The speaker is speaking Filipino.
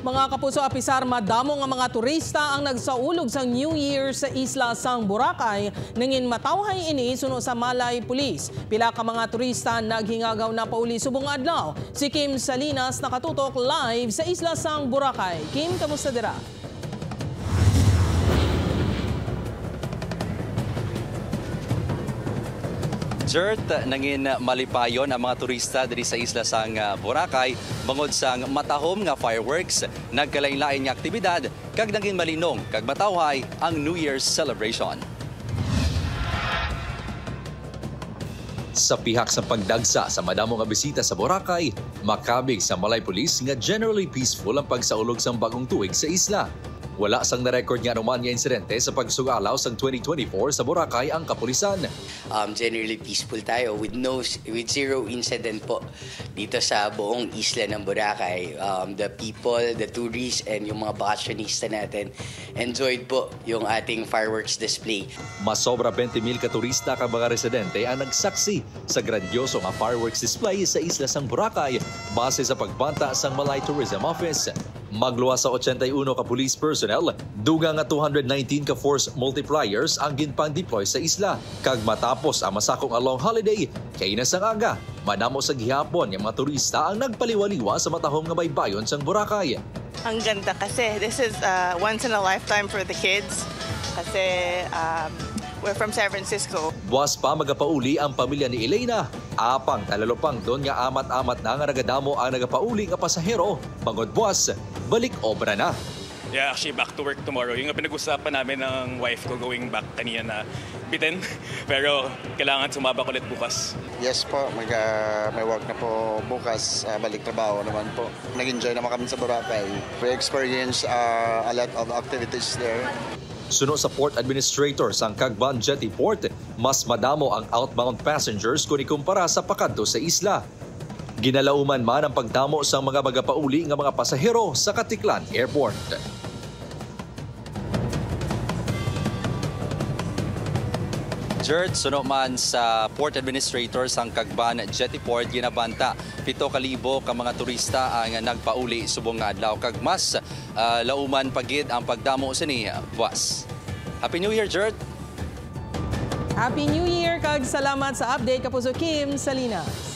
Mga kapuso apisar, madamo nga mga turista ang nagsaulog sa New Year sa isla sang Boracay nangin matawhay ini suno sa Malay Police. Pila ka mga turista naghingagaw na pauli subong adlaw. Si Kim Salinas nakatutok live sa isla sang Boracay. Kim, kamusta dira? Jert, nangin malipayon ang mga turista diri sa isla sang Boracay bangod sang matahom nga fireworks, nagkalain-lain nga aktibidad kag naging malinong kag matawhay ang New Year's celebration. Sa pihak sa pagdagsa sa madamo nga bisita sa Boracay, makabig sa Malay Police nga generally peaceful ang pagsaulog sang bagong tuig sa isla. Wala sang na-record nga anuman nga insidente sa pagsugalaw sa 2024 sa Boracay ang kapulisan. Generally peaceful tayo with zero incident po dito sa buong isla ng Boracay. The people, the tourists, and yung mga bakasyonista natin enjoyed po yung ating fireworks display. Masobra 20,000 ka turista ka mga residente ang nagsaksi sa grandioso nga fireworks display sa isla sang Boracay base sa pagbanta sang Malay Tourism Office. Magluwas sa 81 ka police personnel, dugang nga 219 ka force multipliers ang ginpang-deploy sa isla. Kag matapos ang masakong long holiday, kay nasang aga, madamo sa gihapon yung mga turista ang nagpaliwaliwa sa matahom nga baybayon sang Boracay. Ang ganda kasi this is once in a lifetime for the kids kasi we're from San Francisco. Buwas pa magapauli ang pamilya ni Elena. Apang talalupang doon nga amat-amat na nga nagadamo ang nagapauli nga pasahero. Bangod buwas, balik obra na. Yeah, actually back to work tomorrow. Yung pinag-usapan namin ng wife ko going back kanina na bitin. Pero kailangan sumabak ulit bukas. Yes po, may work na po bukas. Balik trabaho naman po. Nag-enjoy naman kami sa Boracay. We experience a lot of activities there. Suno sa Port Administrator sang Cagban Jetty Port, mas madamo ang outbound passengers kung ikumpara sa pakadto sa isla. Ginalauman man ang pagdamo sa mga magapauli nga mga pasahero sa Katiklan Airport. Jert, suno man sa Port Administrator sang Cagban Jetty Port, ginabanta 7,000 ka mga turista ang nagpauli subong nga adlaw kag mas lauman pagid ang pagdamo sini buwas. Happy New Year, Jert! Happy New Year kag salamat sa update kapuso Kim Salinas.